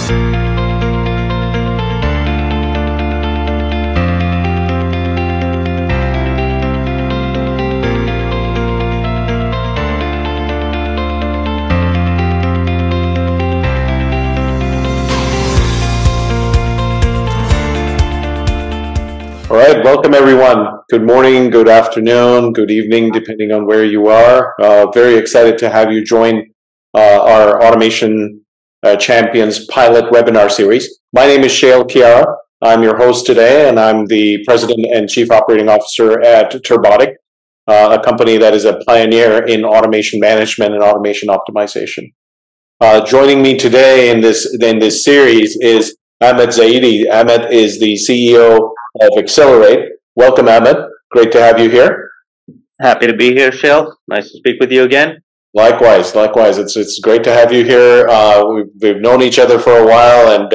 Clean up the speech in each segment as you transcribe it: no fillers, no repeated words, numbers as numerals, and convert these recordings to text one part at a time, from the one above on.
All right, welcome everyone. Good morning, good afternoon, good evening, depending on where you are. Very excited to have you join our Automation Champions pilot webinar series. My name is Shail Khiyara. I'm your host today, and I'm the President and Chief Operating Officer at Turbotic, a company that is a pioneer in automation management and automation optimization. Joining me today in this series is Ahmed Zaidi. Ahmed is the CEO of Accelirate. Welcome, Ahmed. Great to have you here. Happy to be here, Shail. Nice to speak with you again. Likewise. It's great to have you here. We've known each other for a while, and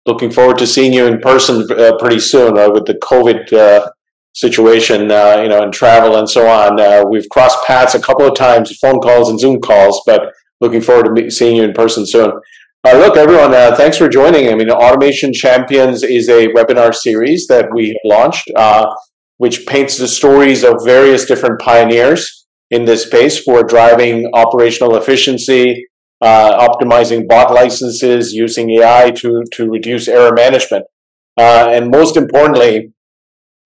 looking forward to seeing you in person pretty soon with the COVID situation, and travel and so on. We've crossed paths a couple of times, phone calls and Zoom calls, but looking forward to seeing you in person soon. Look, everyone, thanks for joining. I mean, Automation Champions is a webinar series that we launched, which paints the stories of various different pioneers in this space for driving operational efficiency, optimizing bot licenses, using AI to reduce error management. And most importantly,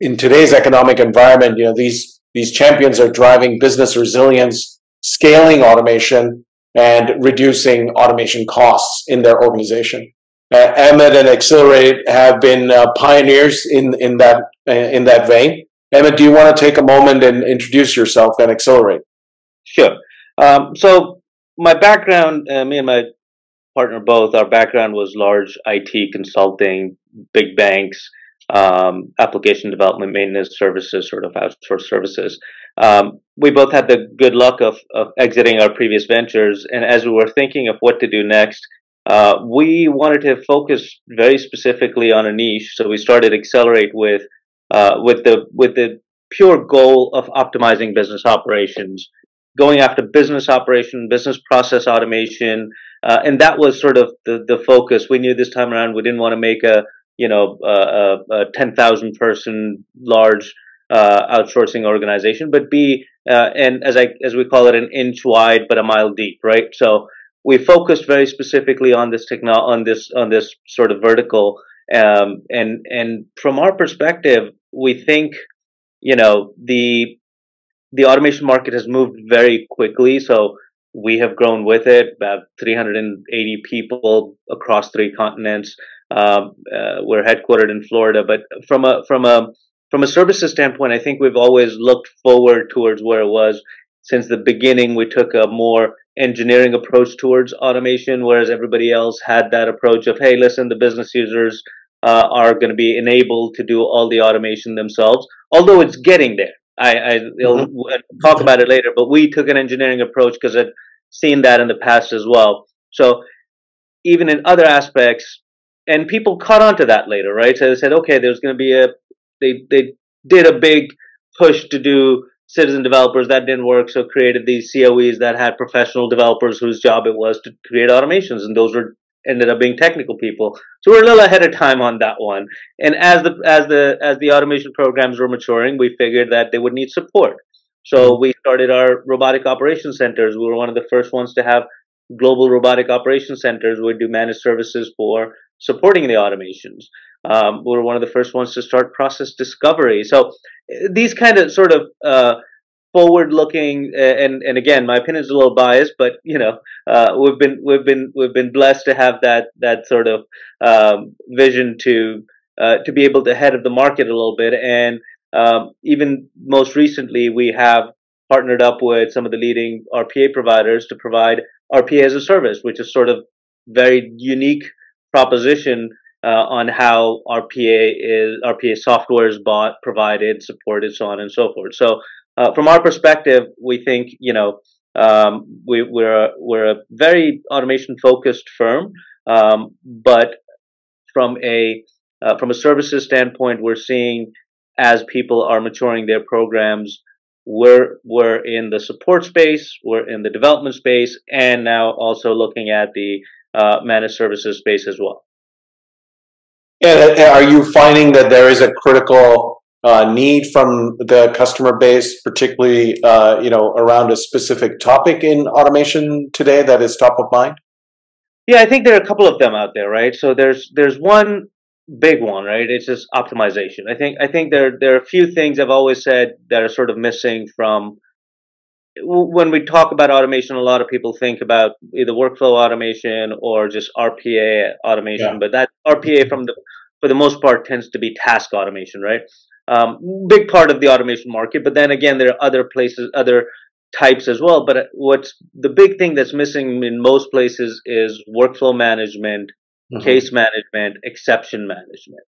in today's economic environment, these champions are driving business resilience, scaling automation, and reducing automation costs in their organization. Ahmed and Accelirate have been pioneers in that vein. Ahmed, do you want to take a moment and introduce yourself and Accelirate? Sure. So my background, me and my partner both, our background was large IT consulting, big banks, application development, maintenance services, sort of outsourced services. We both had the good luck of exiting our previous ventures, and as we were thinking of what to do next, we wanted to focus very specifically on a niche. So we started Accelirate with the pure goal of optimizing business operations, going after business operation, business process automation, and that was sort of the focus. We knew this time around we didn't want to make a 10,000 person large outsourcing organization, but and as we call it, an inch wide but a mile deep, right? So we focused very specifically on this on this sort of vertical, and from our perspective, we think the automation market has moved very quickly. So we have grown with it, about 380 people across 3 continents. We're headquartered in Florida, but from a services standpoint, I think we've always looked forward towards where it was. Since the beginning, we took a more engineering approach towards automation, whereas everybody else had that approach of, hey, listen, the business users are going to be enabled to do all the automation themselves, although it's getting there. I'll talk about it later, but we took an engineering approach because I'd seen that in the past as well. So even in other aspects, and people caught on to that later, right? So they said, okay, there's going to be they did a big push to do citizen developers. That didn't work, so created these COEs that had professional developers whose job it was to create automations, and those ended up being technical people. So we're a little ahead of time on that one. And as the automation programs were maturing, we figured that they would need support. So we started our robotic operations centers. We were one of the first ones to have global robotic operations centers. We do managed services for supporting the automations. We were one of the first ones to start process discovery. So these kind of sort of forward-looking, and again, my opinion is a little biased, but we've been blessed to have that sort of vision to be able to head of the market a little bit. And even most recently, we have partnered up with some of the leading RPA providers to provide RPA as a service, which is sort of very unique proposition on how RPA software is bought, provided, supported, so on and so forth. So from our perspective, we think we're a very automation focused firm, but from a services standpoint, we're seeing as people are maturing their programs, we're in the support space, we're in the development space, and now also looking at the managed services space as well. And are you finding that there is a critical need from the customer base, particularly around a specific topic in automation today that is top of mind? Yeah, I think there are a couple of them out there, right? So there's one big one, right? It's just optimization. I think there are a few things I've always said that are sort of missing from when we talk about automation. A lot of people think about either workflow automation or just RPA automation, Yeah. but that RPA for the most part tends to be task automation, right? Big part of the automation market, but then again, there are other places, other types as well. But what's the big thing that's missing in most places is workflow management, Hmm. case management, exception management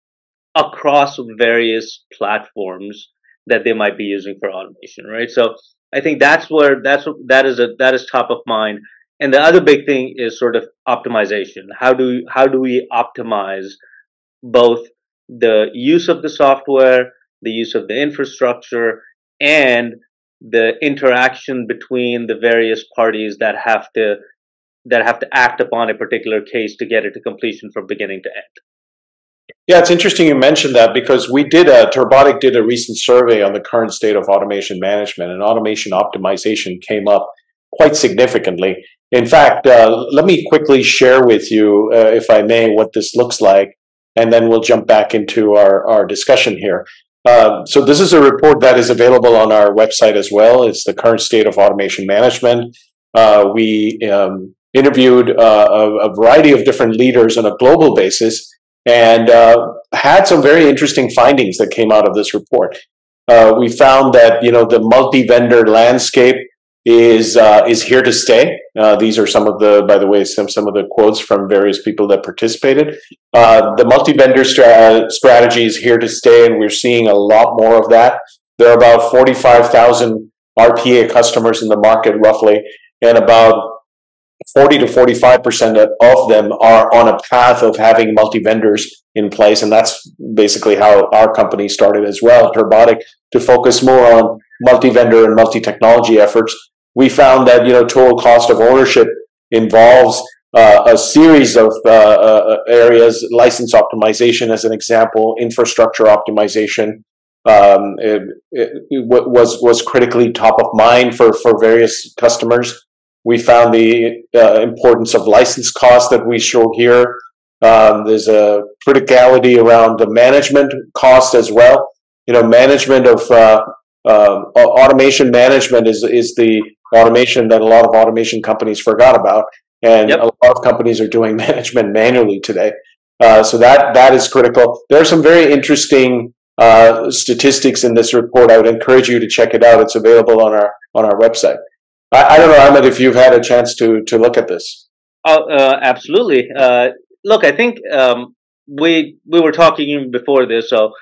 across various platforms that they might be using for automation, right? So I think that is top of mind. And the other big thing is sort of optimization. How do we optimize both the use of the software, the use of the infrastructure, and the interaction between the various parties that have to act upon a particular case to get it to completion from beginning to end. Yeah, it's interesting you mentioned that because Turbotic did a recent survey on the current state of automation management, and automation optimization came up quite significantly. In fact, let me quickly share with you, if I may, what this looks like, and then we'll jump back into our discussion here. So this is a report that is available on our website as well. It's the current state of automation management. We interviewed a variety of different leaders on a global basis, and had some very interesting findings that came out of this report. We found that the multi-vendor landscape is here to stay. These are some of the, by the way, some of the quotes from various people that participated. The multi-vendor strategy is here to stay, and we're seeing a lot more of that. There are about 45,000 RPA customers in the market, roughly, and about 40 to 45% of them are on a path of having multi-vendors in place. And that's basically how our company started as well, Turbotic, to focus more on multi-vendor and multi-technology efforts. We found that, total cost of ownership involves a series of areas, license optimization as an example, infrastructure optimization, it was critically top of mind for various customers. We found the importance of license costs that we show here. There's a criticality around the management cost as well. Management of automation management is the automation that a lot of automation companies forgot about, and Yep. a lot of companies are doing management manually today. So that is critical. There are some very interesting statistics in this report. I would encourage you to check it out. It's available on our website. I don't know, Ahmed, if you've had a chance to look at this. Oh, absolutely. Look, I think we were talking even before this. So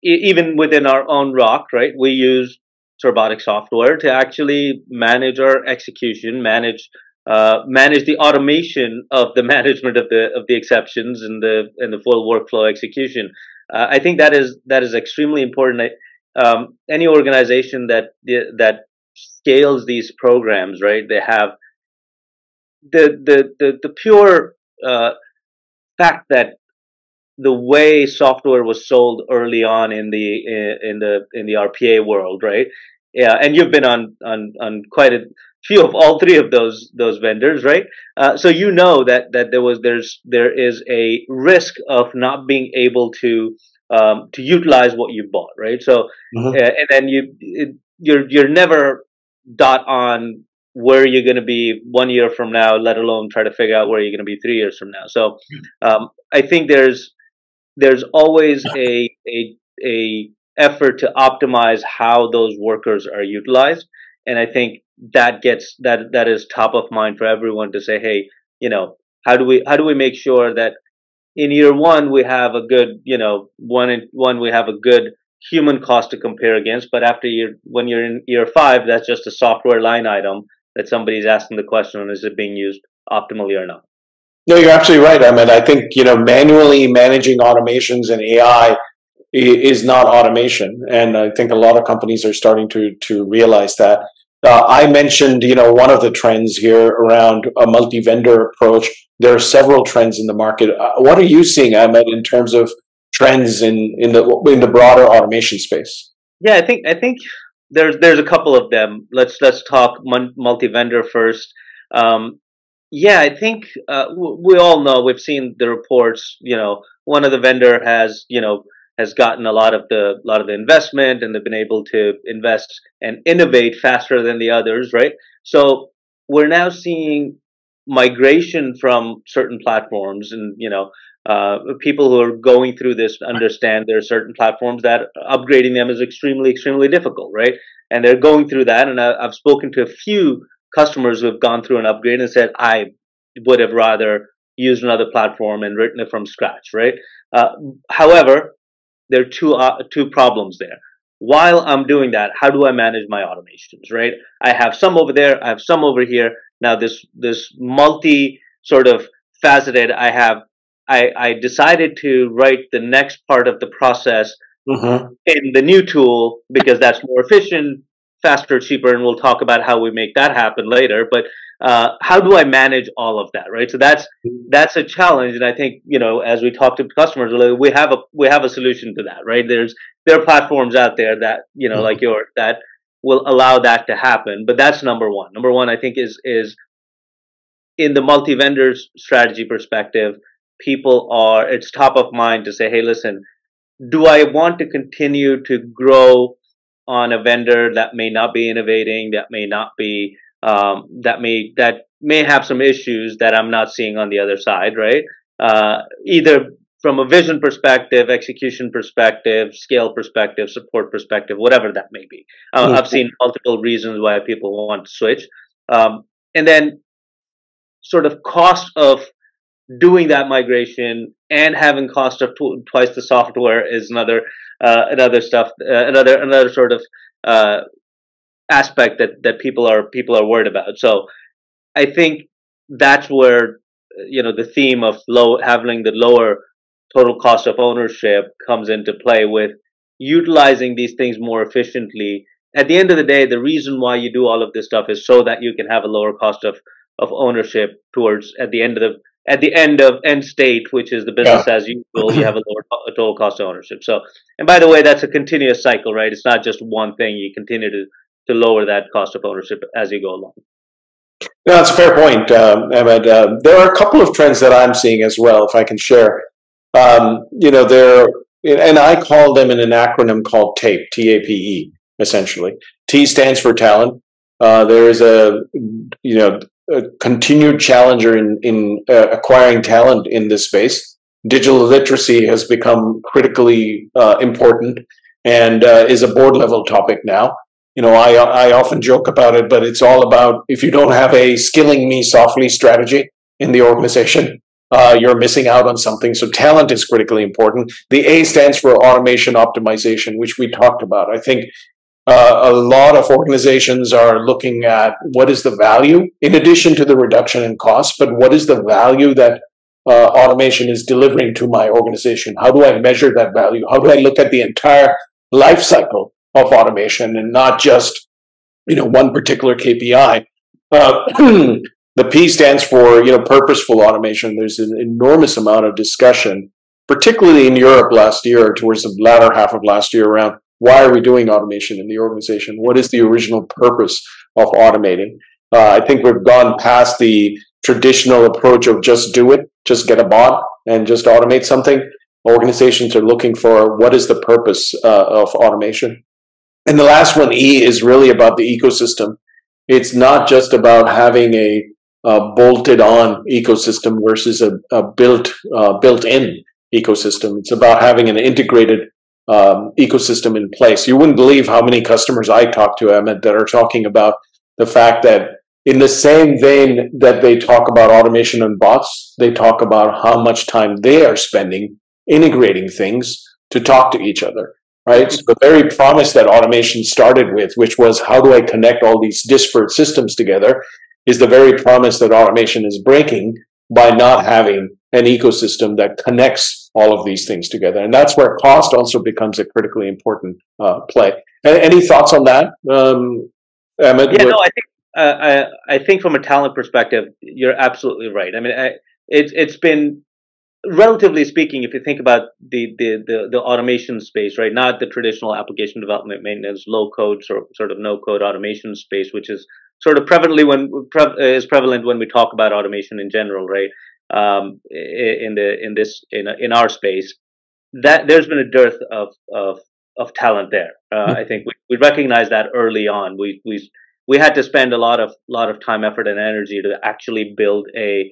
even within our own rock, right, we use Turbotic software to actually manage our execution, manage the automation of the management of the exceptions and the full workflow execution. I think that is extremely important. Any organization that scales these programs, right? They have the pure fact that the way software was sold early on in the RPA world, right? Yeah, and you've been on quite a few of all three of those vendors, right? So that there is a risk of not being able to utilize what you bought, right? So Mm-hmm. and then you're never dot on where you're going to be 1 year from now, let alone try to figure out where you're going to be 3 years from now. So I think there's always a effort to optimize how those workers are utilized, and I think that is top of mind for everyone to say, hey, how do we make sure that in year one we have a good we have a good human cost to compare against, but when you're in year five, that's just a software line item that somebody's asking the question on, is it being used optimally or not? No, you're absolutely right. I mean, I think manually managing automations and AI is not automation, and I think a lot of companies are starting to realize that. I mentioned, one of the trends here around a multi-vendor approach. There are several trends in the market. What are you seeing, Ahmed, in terms of trends in the broader automation space? Yeah, I think there's a couple of them. Let's talk multi-vendor first. Um, yeah, I think we all know, we've seen the reports. One of the vendor has gotten a lot of the investment, and they've been able to invest and innovate faster than the others, right? So we're now seeing migration from certain platforms, and people who are going through this understand there are certain platforms that upgrading them is extremely, extremely difficult, right? And they're going through that, and I've spoken to a few customers who have gone through an upgrade and said, I would have rather used another platform and written it from scratch, right? Uh, However, there are two problems there. While I'm doing that, how do I manage my automations, right? I have some over there, I have some over here. Now this multi sort of faceted, I decided to write the next part of the process Mm-hmm. in the new tool because that's more efficient, faster, cheaper, and we'll talk about how we make that happen later. But how do I manage all of that, right? So that's a challenge, and I think as we talk to customers, we have a solution to that, right? There are platforms out there that like yours that will allow that to happen. But that's number one. Number one, I think, is in the multi-vendor strategy perspective, it's top of mind to say, hey, listen, do I want to continue to grow on a vendor that may not be innovating, that may not be that may have some issues that I'm not seeing on the other side, right? Either from a vision perspective, execution perspective, scale perspective, support perspective, whatever that may be. I've seen multiple reasons why people want to switch, and then sort of cost of doing that migration and having cost of twice the software is another stuff, another sort of uh, aspect that people are worried about. So I think that's where the theme of having the lower total cost of ownership comes into play, with utilizing these things more efficiently. At the end of the day, the reason why you do all of this stuff is so that you can have a lower cost of ownership towards at the end state, which is the Yeah. business as usual. You have a lower total cost of ownership. So, and by the way, that's a continuous cycle, right? It's not just one thing. You continue to lower that cost of ownership as you go along. No, that's a fair point, Ahmed. There are a couple of trends that I'm seeing as well, if I can share. There, and I call them in an acronym called TAPE, TAPE, essentially. T stands for talent. There is a continued challenger in acquiring talent in this space. Digital literacy has become critically important and is a board level topic now. I often joke about it, but it's all about, if you don't have a skilling me softly strategy in the organization, you're missing out on something. So talent is critically important. The A stands for automation optimization, which we talked about. I think a lot of organizations are looking at what is the value, in addition to the reduction in cost, but what is the value that automation is delivering to my organization? How do I measure that value? How do I look at the entire life cycle of automation and not just one particular KPI? The P stands for purposeful automation. There's an enormous amount of discussion, particularly in Europe last year, towards the latter half of last year, around why are we doing automation in the organization? What is the original purpose of automating? I think we've gone past the traditional approach of just do it, just get a bot and just automate something. Organizations are looking for what is the purpose of automation. And the last one, E, is really about the ecosystem. It's not just about having a bolted on ecosystem versus a built-in ecosystem. It's about having an integrated ecosystem in place. You wouldn't believe how many customers I talk to, Ahmed, that are talking about the fact that in the same vein that they talk about automation and bots, they talk about how much time they are spending integrating things to talk to each other, right? So the very promise that automation started with, which was how do I connect all these disparate systems together, is the very promise that automation is breaking by not having an ecosystem that connects all of these things together. And that's where cost also becomes a critically important play. Any thoughts on that? Ahmed, Yeah, no, I think I think from a talent perspective, you're absolutely right. I mean, it's been relatively speaking, if you think about the automation space, right? Not the traditional application development, maintenance, low code, sort of no code automation space, which is sort of is prevalent when we talk about automation in general, right? In our space, that there's been a dearth of talent there. I think we recognized that early on. We had to spend a lot of time, effort, and energy to actually build a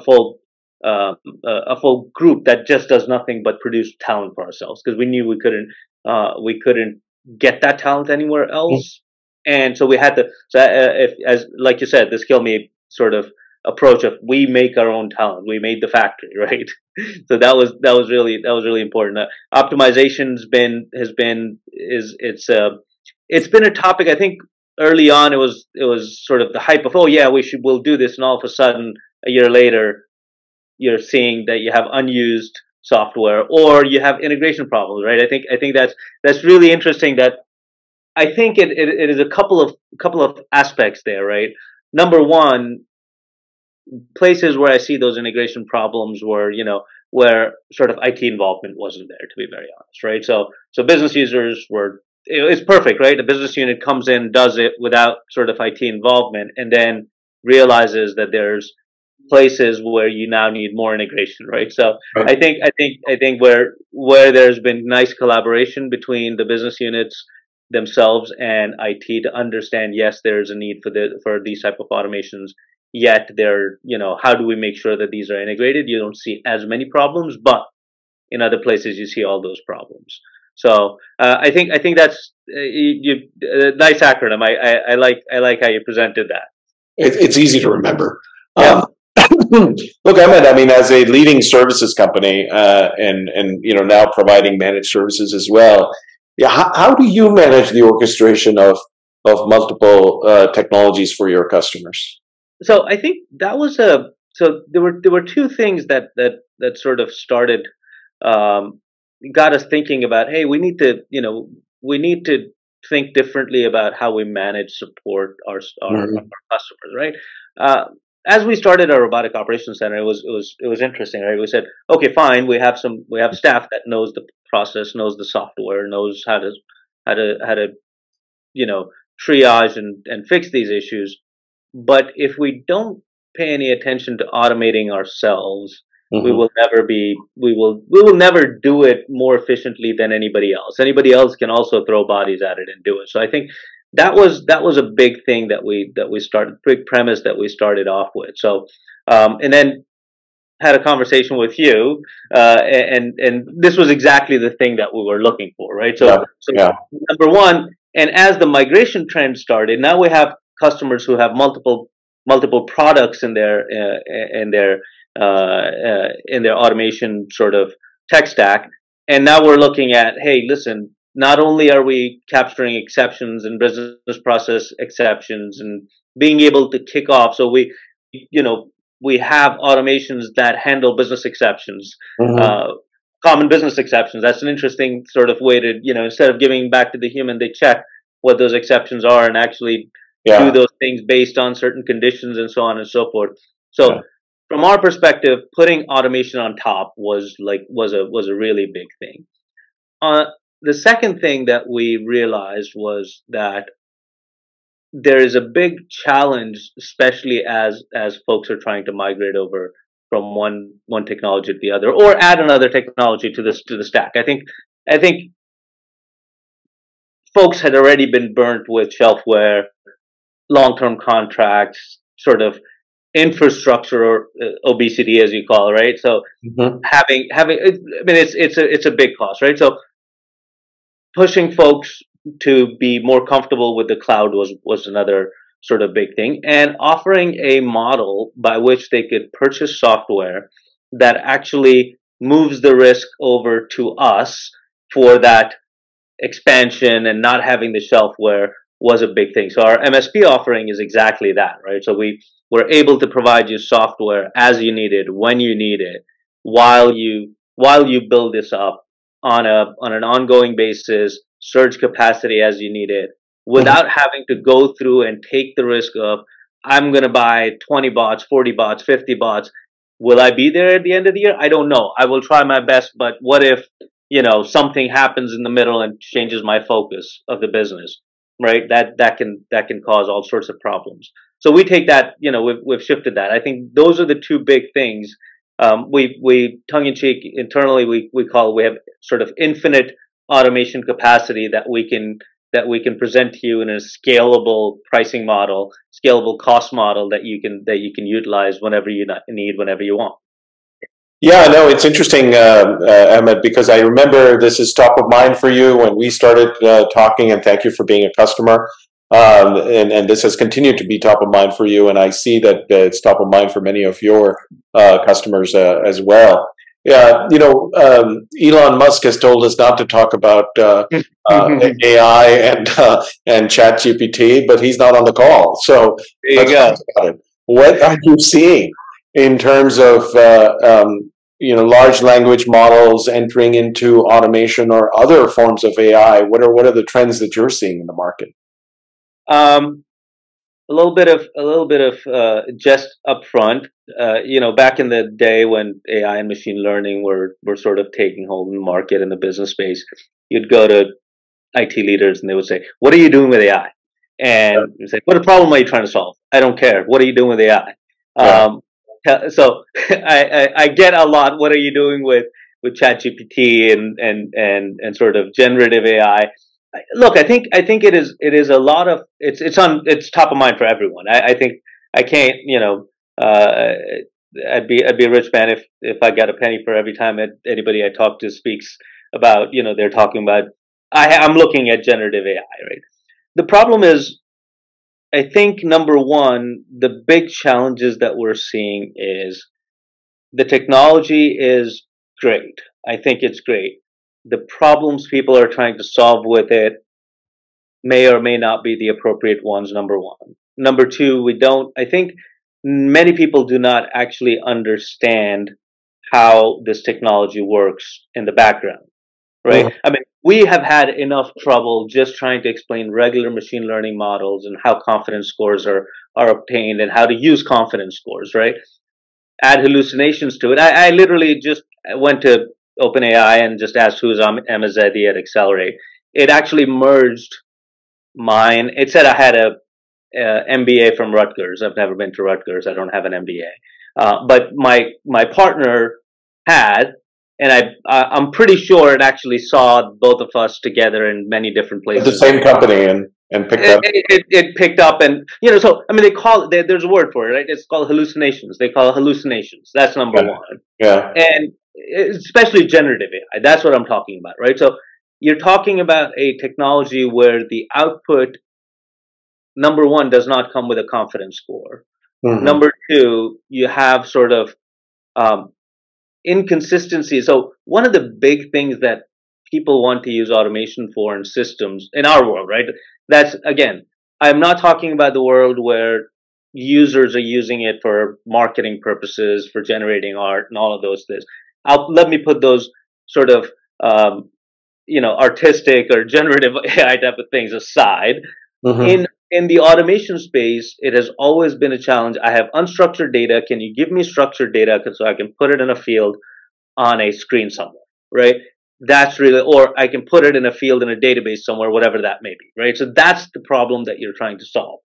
full a full group that just does nothing but produce talent for ourselves, because we knew we couldn't get that talent anywhere else, and so we had to. So if, as like you said, the skill me sort of approach of, we make our own talent, we made the factory, right? So that was really important. Optimization's been has been is it's been a topic. I think early on it was sort of the hype of, oh yeah, we'll do this, and all of a sudden a year later you're seeing that you have unused software or you have integration problems, right? I think that's really interesting. That I think it is a couple of aspects there, right? Number one, places where I see those integration problems were, where sort of IT involvement wasn't there, to be very honest, right? So business users were, it's perfect, right? The business unit comes in, does it without sort of IT involvement, and then realizes that there's places where you now need more integration, right? So Right. I think where there's been nice collaboration between the business units themselves and IT to understand, yes, there's a need for these type of automations. Yet how do we make sure that these are integrated? You don't see as many problems, but in other places you see all those problems. So I think that's nice acronym. I like how you presented that. It's easy to remember. Yeah. Um, Look, Ahmed, I mean, as a leading services company, and now providing managed services as well, yeah, how do you manage the orchestration of multiple technologies for your customers? So I think that was a so there were two things that sort of started, um, got us thinking about, hey, we need to think differently about how we manage support our Mhm. customers, right? Uh, as we started our robotic operations center, it was interesting, right? We said, okay, fine, we have staff that knows the process, knows the software, knows how to you know triage and fix these issues. But if we don't pay any attention to automating ourselves, Mhm. we will never do it more efficiently than anybody else. Anybody else can also throw bodies at it and do it. So I think that was a big thing that we started, big premise that we started off with. So and then had a conversation with you, and this was exactly the thing that we were looking for, right? Yeah, So yeah. number one, and as the migration trend started, now we have customers who have multiple products in their automation sort of tech stack, and now we're looking at, hey, listen, not only are we capturing exceptions and business process exceptions and being able to kick off, so you know we have automations that handle business exceptions, Hmm. uh, common business exceptions. That's an interesting sort of way to, instead of giving back to the human, they check what those exceptions are and actually do Yeah, those things based on certain conditions and so on and so forth. yeah. So from our perspective, putting automation on top was a really big thing. Uh, the second thing that we realized was that there is a big challenge, especially as folks are trying to migrate over from one technology to the other, or add another technology to the stack. I think folks had already been burnt with shelfware, long-term contracts, sort of infrastructure or obesity, as you call it, right? So Hmm. I mean, it's a big cost, right? So pushing folks to be more comfortable with the cloud was another sort of big thing, and offering a model by which they could purchase software that actually moves the risk over to us for that expansion and not having the shelfware was a big thing. So our MSP offering is exactly that, right? So we were able to provide you software as you need it, when you need it, while you build this up on an ongoing basis, surge capacity as you need it, Mhm. without having to go through and take the risk of, I'm going to buy 20 bots, 40 bots, 50 bots. Will I be there at the end of the year? I don't know. I will try my best, but what if, something happens in the middle and changes my focus of the business, right? That can cause all sorts of problems. So we take that, we've shifted that. I think those are the two big things. We tongue in cheek internally, we have sort of infinite automation capacity that we can present to you in a scalable pricing model, scalable cost model that you can utilize whenever you need, whenever you want. Yeah, no, it's interesting, Ahmed, because I remember this is top of mind for you when we started talking, and thank you for being a customer. And this has continued to be top of mind for you, and I see that it's top of mind for many of your customers as well. Yeah, Elon Musk has told us not to talk about There AI and Chat GPT, but he's not on the call. So you let's go. talk about it. What are you seeing in terms of large language models entering into automation or other forms of AI? What are the trends that you're seeing in the market? Um, a little bit of just upfront. Back in the day when AI and machine learning were sort of taking hold in the market in the business space, you'd go to IT leaders and they would say, "What are you doing with AI?" And you say, "What problem are you trying to solve? I don't care. What are you doing with AI?" Yeah, So I get a lot. What are you doing with ChatGPT and sort of generative AI? Look, I think it is a lot of it's top of mind for everyone. I think I can't uh, I'd be a rich man if I got a penny for every time anybody I talk to speaks about they're talking about. I'm looking at generative AI, right? The problem is, I think number one, the big challenges that we're seeing is the technology is great. I think it's great. The problems people are trying to solve with it may or may not be the appropriate ones, number one. Number two, I think many people do not actually understand how this technology works in the background, right? mhm. I mean, we have had enough trouble just trying to explain regular machine learning models and how confidence scores are obtained and how to use confidence scores, right? Add hallucinations to it. I literally just went to OpenAI and just asked who's Ahmed Zaidi at Accelirate. It actually merged mine. It said I had a MBA from Rutgers. I've never been to Rutgers. I don't have an MBA. But my partner had, and I'm pretty sure it actually saw both of us together in many different At the places. same company and picked It, up. it, it picked up, and so I mean, they call it. There's a word for it, right? It's called hallucinations. They call it hallucinations. That's number Yeah, one, yeah. and especially generative AI. That's what I'm talking about, right? So you're talking about a technology where the output, number one, does not come with a confidence score. Hmm. Number two, you have sort of um, inconsistency. So one of the big things that people want to use automation for in systems in our world, right? That's again, I'm not talking about the world where users are using it for marketing purposes, for generating art, and all of those things. Let me put those sort of artistic or generative AI type of things aside. Hmm. In the automation space, it has always been a challenge. I have unstructured data. Can you give me structured data so I can put it in a field on a screen somewhere, right? That's really, or I can put it in a field in a database somewhere, whatever that may be, right? So that's the problem that you're trying to solve.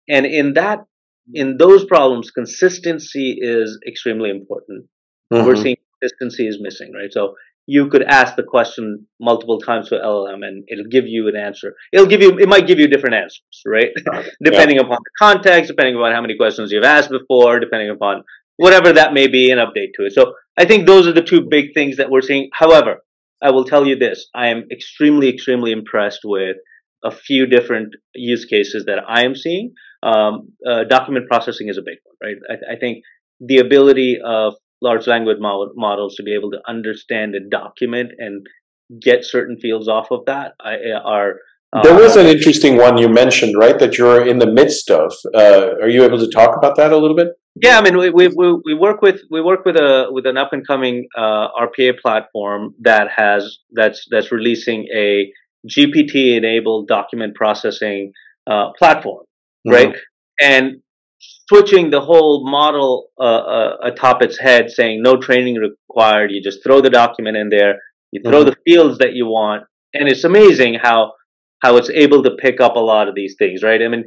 And in those problems, consistency is extremely important. We're Hmm. seeing consistency is missing, right? So you could ask the question multiple times to LLM and it'll give you an answer. It might give you different answers, right? Yeah. Depending upon the context, depending upon how many questions you've asked before, depending upon whatever that may be, an update to it. So I think those are the two big things that we're seeing. However, I will tell you this: I am extremely, extremely impressed with a few different use cases that I am seeing. Document processing is a big one, right? I think the ability of large language models to be able to understand a document and get certain fields off of that are There was are an interesting one you mentioned, right, that you're in the midst of. Are you able to talk about that a little bit? yeah. I mean, we work with an up and coming RPA platform that's releasing a GPT-enabled document processing platform, right? Mm-hmm. And switching the whole model atop its head, saying no training required. You just throw the document in there, you throw Mm-hmm. the fields that you want, and it's amazing how it's able to pick up a lot of these things, right? I mean,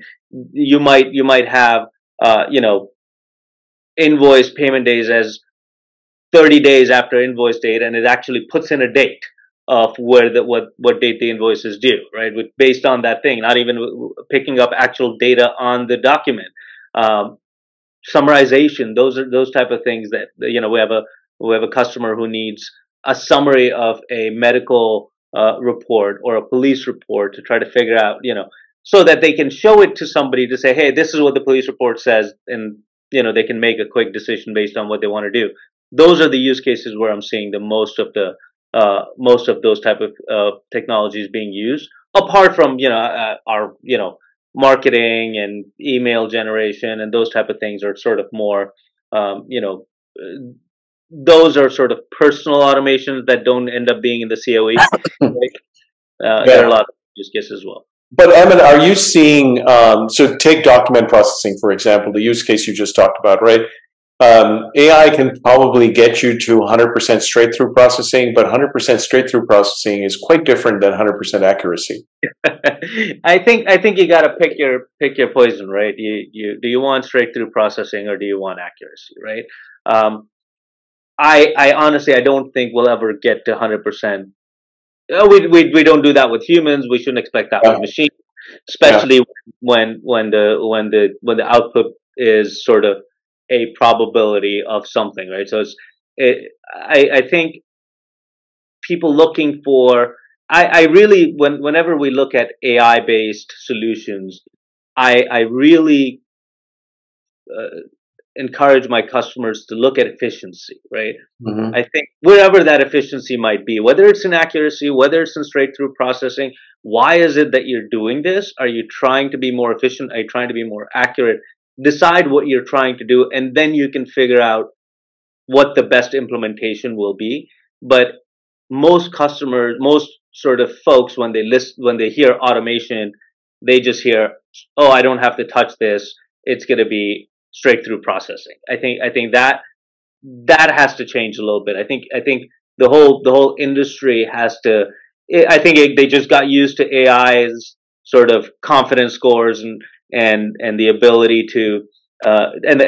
you might have invoice payment days as 30 days after invoice date, and it actually puts in a date of where what date the invoice is due, right? Based on that thing, not even picking up actual data on the document. Um, Summarization, those type of things that we have a customer who needs a summary of a medical report or a police report to try to figure out, so that they can show it to somebody to say, hey, this is what the police report says, and they can make a quick decision based on what they want to do. Those are the use cases where I'm seeing the most of those type of technologies being used, apart from our marketing and email generation and those type of things are sort of more, um, you know, uh, those are sort of personal automations that don't end up being in the COE. Right? There are a Yeah. lot of use cases as well. But Emmett, are you seeing, so take document processing, for example, the use case you just talked about, right? AI can probably get you to 100% straight through processing, but 100% straight through processing is quite different than 100% accuracy. I think you got to pick your poison, right? You do you want straight through processing or do you want accuracy, right? Um, I honestly I don't think we'll ever get to 100%. We don't do that with humans. We shouldn't expect that Yeah. with machines, Yeah. especially when the output is sort of a probability of something, right? So I think people looking for I really whenever we look at AI based solutions, I really uh, encourage my customers to look at efficiency, right? Hmm. I think wherever that efficiency might be, whether it's in accuracy, whether it's in straight through processing, why is it that you're doing this? Are you trying to be more efficient? Are you trying to be more accurate? Decide what you're trying to do, and then you can figure out what the best implementation will be. But most customers, most sort of folks, when they hear automation, they just hear, "Oh, I don't have to touch this. It's going to be straight through processing." I think that has to change a little bit. I think the whole industry has to. They just got used to AI's sort of confidence scores and the ability to and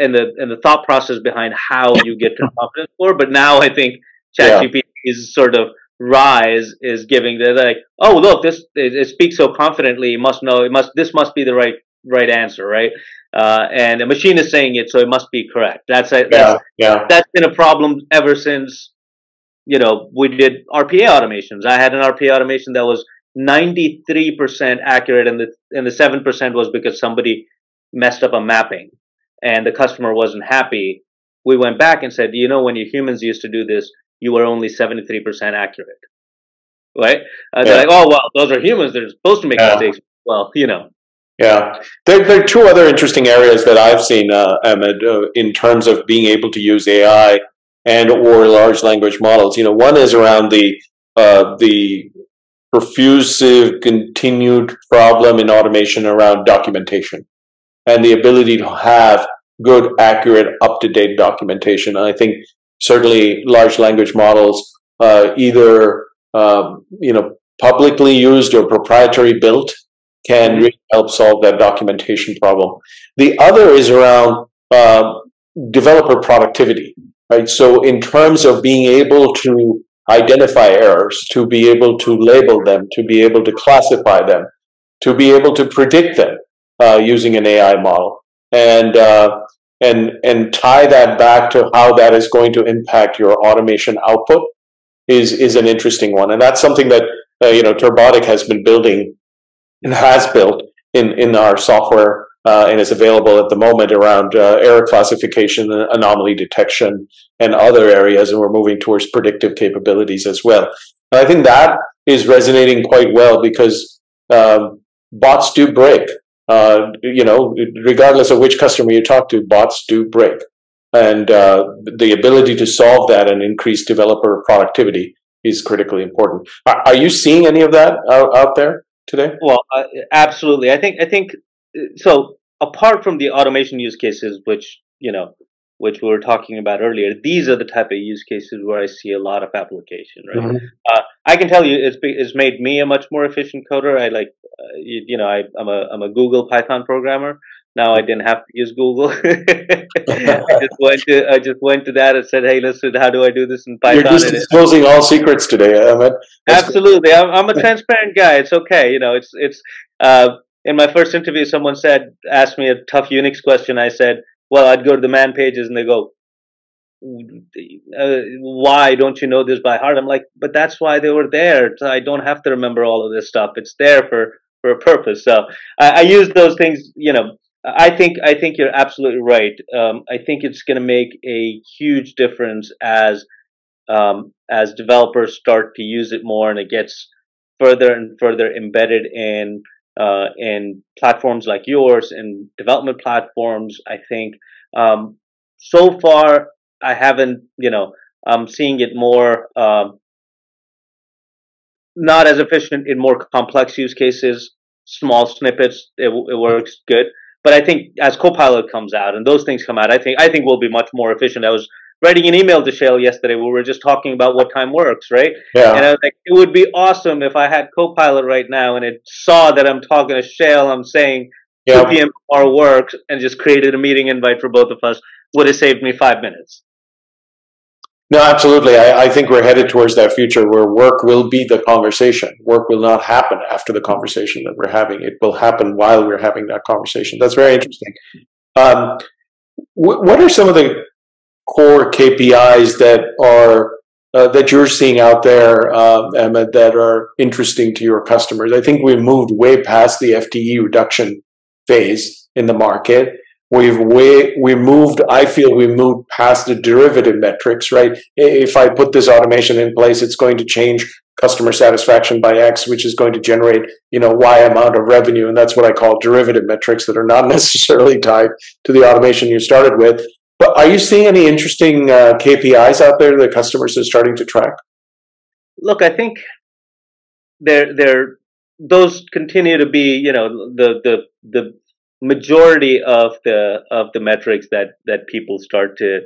the thought process behind how you get to confidence score. But now I think Yeah. ChatGPT's sort of rise is giving the like, oh look, it speaks so confidently. It must know. This must be the right answer, right? And a machine is saying it, so it must be correct. Yeah. Yeah. That's been a problem ever since we did RPA automations. I had an RPA automation that was 93% accurate, and the 7% was because somebody messed up a mapping, and the customer wasn't happy. We went back and said, when your humans used to do this, you were only 73% accurate, right? They're Yeah. like, oh well, those are humans. They're supposed to make Yeah. mistakes. Well, Yeah, there are two other interesting areas that I've seen, Ahmed, in terms of being able to use AI and or large language models. One is around the perfusive, continued problem in automation around documentation and the ability to have good, accurate, up to date documentation. And I think certainly large language models, either publicly used or proprietary built, can hmm really help solve that documentation problem. The other is around developer productivity, right? So in terms of being able to identify errors, to be able to label them, to be able to classify them, to be able to predict them using an AI model, and and tie that back to how that is going to impact your automation output is an interesting one, and that's something that Turbotic has been building and has built in our software and is available at the moment around error classification, anomaly detection, and other areas. And we're moving towards predictive capabilities as well. And I think that is resonating quite well because bots do break. Regardless of which customer you talk to, bots do break. And the ability to solve that and increase developer productivity is critically important. Are you seeing any of that out there today? Well, absolutely. I think so. Apart from the automation use cases, which which we were talking about earlier, these are the type of use cases where I see a lot of application. Right. Mm-hmm. I can tell you, it's made me a much more efficient coder. I like, I'm a Google Python programmer. Now I didn't have to use Google. I just went to that and said, "Hey, listen, how do I do this in You're Python?" just And exposing all secrets today, Ahmed. That's great. absolutely, I'm a transparent guy. It's okay. In my first interview, someone asked me a tough Unix question. I said, "Well, I'd go to the man pages," and they go, "Why don't you know this by heart?" I'm like, "But that's why they were there. So I don't have to remember all of this stuff. It's there for a purpose." So I use those things. I think you're absolutely right. I think it's going to make a huge difference as developers start to use it more, and it gets further and further embedded in platforms like yours and development platforms. I think so far I haven't, I'm seeing it more not as efficient in more complex use cases. Small snippets, it works good. But I think as Copilot comes out and those things come out, I think we'll be much more efficient. I was writing an email to Shail yesterday where we were just talking about what time works, right? And Yeah. I was like, it would be awesome if I had Copilot right now and it saw that I'm talking to Shail, I'm saying Yeah. 2 p.m. tomorrow works, and just created a meeting invite for both of us. Would have saved me 5 minutes. No, absolutely. I think we're headed towards that future where work will be the conversation. Work will not happen after the conversation that we're having. It will happen while we're having that conversation. That's very interesting. Um, what are some of the core KPIs that you're seeing out there, Ahmed, that are interesting to your customers? I think we moved way past the FTE reduction phase in the market. I feel we moved past the derivative metrics, right? If I put this automation in place, it's going to change customer satisfaction by X, which is going to generate, Y amount of revenue. And that's what I call derivative metrics that are not necessarily tied to the automation you started with. But are you seeing any interesting KPIs out there that customers are starting to track? Look, I think they're those continue to be, the majority of the metrics that people start to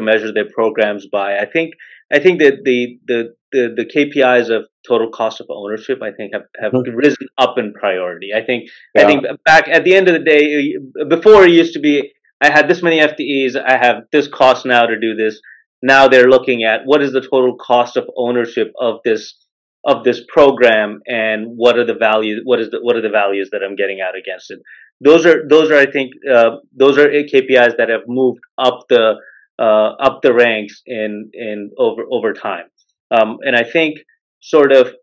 measure their programs by. I think that the KPIs of total cost of ownership, I think, have risen up in priority. I think Yeah. back at the end of the day, before it used to be, I had this many FTEs, I have this cost now to do this. Now they're looking at what is the total cost of ownership of this program, and what are the values, what are the values that I'm getting out against it. Those are I think those are KPIs that have moved up the ranks in over time. And I think, sort of,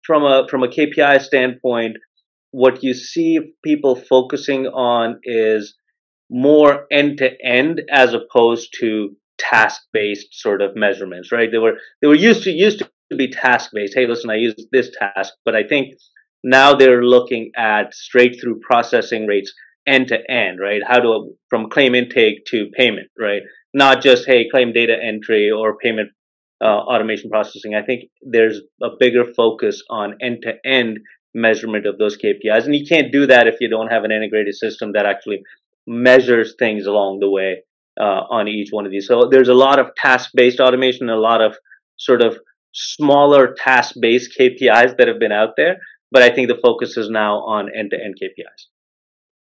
from a KPI standpoint, what you see people focusing on is more end to end as opposed to task based sort of measurements, right? They were used to be task based. Hey, listen, I use this task, but I think now they're looking at straight through processing rates end to end, right? From claim intake to payment, right? Not just, hey, claim data entry or payment automation processing. I think there's a bigger focus on end to end measurement of those KPIs, and you can't do that if you don't have an integrated system that actually measures things along the way on each one of these. So there's a lot of task-based automation, and a lot of sort of smaller task-based KPIs that have been out there, but I think the focus is now on end-to-end KPIs.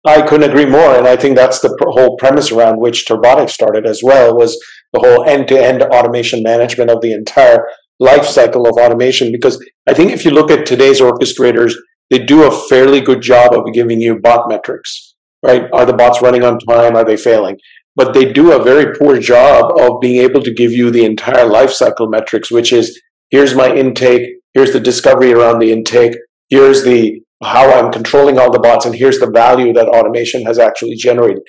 I couldn't agree more, and I think that's the whole premise around which Turbotic started as well, was the whole end-to-end automation management of the entire life cycle of automation. Because I think if you look at today's orchestrators, they do a fairly good job of giving you bot metrics, right? Are the bots running on time? Are they failing? But they do a very poor job of being able to give you the entire life cycle metrics, which is, here's my intake, here's the discovery around the intake, here's the how I'm controlling all the bots, and here's the value that automation has actually generated.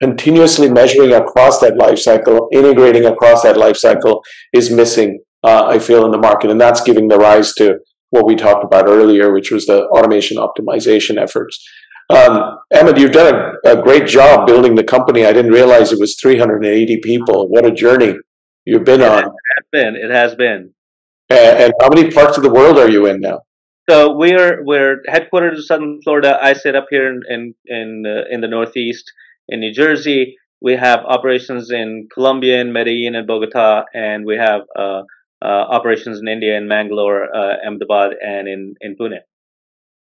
Continuously measuring across that life cycle, integrating across that life cycle is missing, I feel, in the market. And that's giving the rise to what we talked about earlier, which was the automation optimization efforts. Ahmed, you've done a great job building the company. I didn't realize it was 380 people. What a journey you've been It on. has been. It has been. And how many parts of the world are you in now? So we're headquartered in Southern Florida. I sit up here in the Northeast in New Jersey. We have operations in Colombia, in Medellin, and Bogota, and we have operations in India, in Mangalore, Ahmedabad, and in Pune.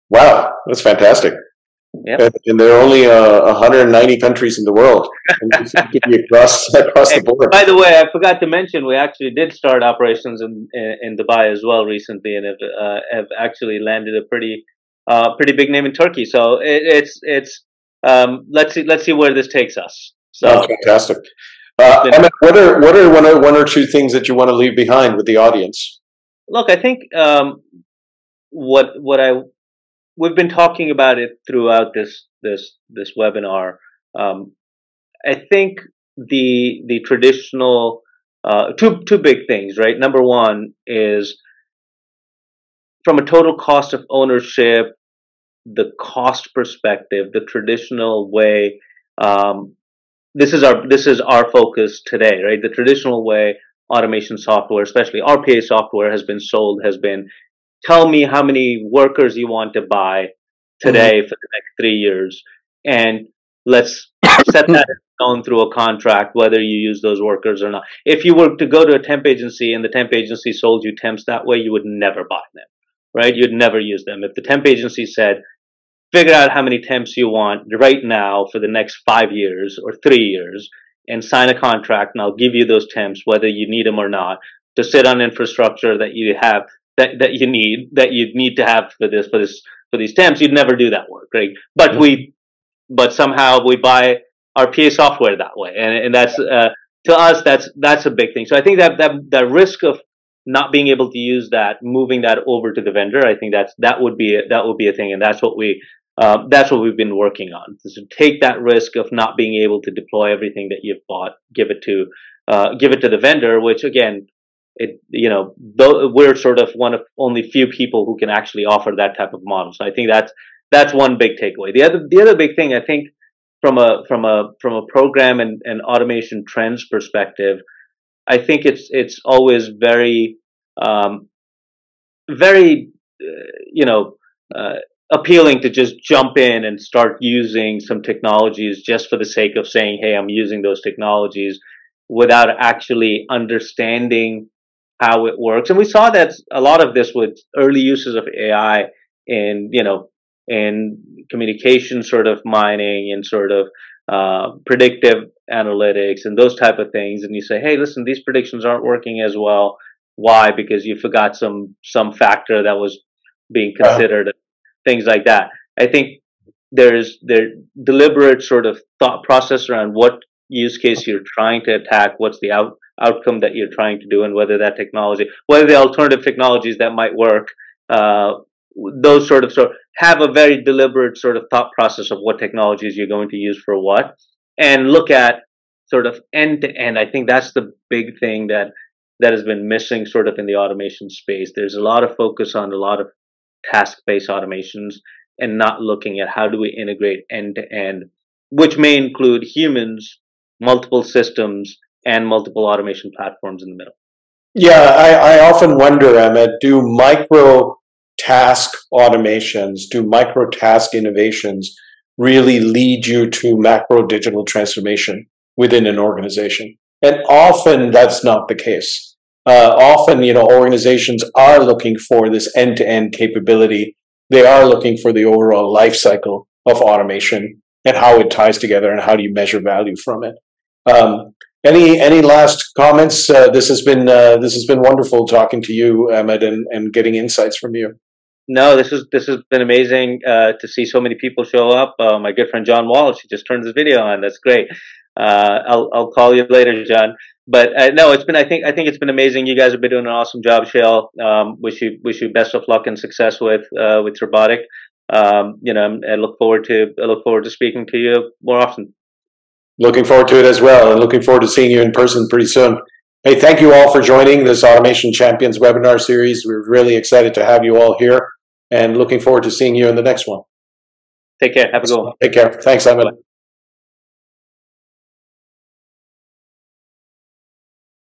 Wow, that's fantastic. Yep. And there are only 190 countries in the world, and you seem to be across the board. By the way, I forgot to mention we actually did start operations in Dubai as well recently, and have actually landed a pretty big name in Turkey. So it's let's see where this takes us. So Oh, fantastic. it's been Emmett, what are one or two things that you want to leave behind with the audience? look. I think what I we've been talking about it throughout this webinar. Um, I think the traditional two big things, right? Number one is from a total cost of ownership, the cost perspective, the traditional way. Um, this is our focus today, right? The traditional way automation software, especially RPA software, has been sold has been tell me how many workers you want to buy today for the next 3 years, and let's set that in stone through a contract, whether you use those workers or not. If you were to go to a temp agency and the temp agency sold you temps that way, you would never buy them, right? You'd never use them. If the temp agency said, figure out how many temps you want right now for the next 5 years or 3 years and sign a contract, and I'll give you those temps, whether you need them or not, to sit on infrastructure that you have that you need to have for these temps, you'd never do that work, right? But somehow we buy our PA software that way, and that's to us that's a big thing. So I think that risk of not being able to use that, moving that over to the vendor, I think that would be a thing, and that's what we've been working on. So to take that risk of not being able to deploy everything that you've bought, give it to the vendor, which again, we're sort of one of only few people who can actually offer that type of model. So I think that's one big takeaway. The other big thing, I think, from a program and automation trends perspective, I think it's always very very appealing to just jump in and start using some technologies just for the sake of saying, hey, I'm using those technologies, without actually understanding how it works. And we saw that a lot of this with early uses of AI in in communication sort of mining and sort of predictive analytics and those type of things. And you say, hey, listen, these predictions aren't working as well. Why? Because you forgot some factor that was being considered, things like that. I think there's deliberate sort of thought process around what use case you're trying to attack, what's the outcome that you're trying to do, and whether that technology, whether the alternative technologies that might work, those sort of have a very deliberate sort of thought process of what technologies you're going to use for what, and look at sort of end to end. I think that's the big thing that has been missing sort of in the automation space. There's a lot of focus on a lot of task-based automations and not looking at how do we integrate end to end, which may include humans, multiple systems, and multiple automation platforms in the middle. Yeah, I often wonder, Ahmed, do micro task automations, do micro task innovations really lead you to macro digital transformation within an organization? And often that's not the case. Often, organizations are looking for this end-to-end capability. They are looking for the overall life cycle of automation and how it ties together and how do you measure value from it. Any last comments? This has been wonderful talking to you, Ahmed, and getting insights from you. No, this has been amazing to see so many people show up. My good friend John Walsh, he just turned his video on. That's great. I'll call you later, John. But no, it's been I think it's been amazing. You guys have been doing an awesome job, Shail. Wish you best of luck and success with Turbotic. I look forward to speaking to you more often. Looking forward to it as well, and looking forward to seeing you in person pretty soon. Hey, thank you all for joining this Automation Champions webinar series. We're really excited to have you all here, and looking forward to seeing you in the next one. Take care. Have a good one. Take care. Thanks, Ahmed. Bye.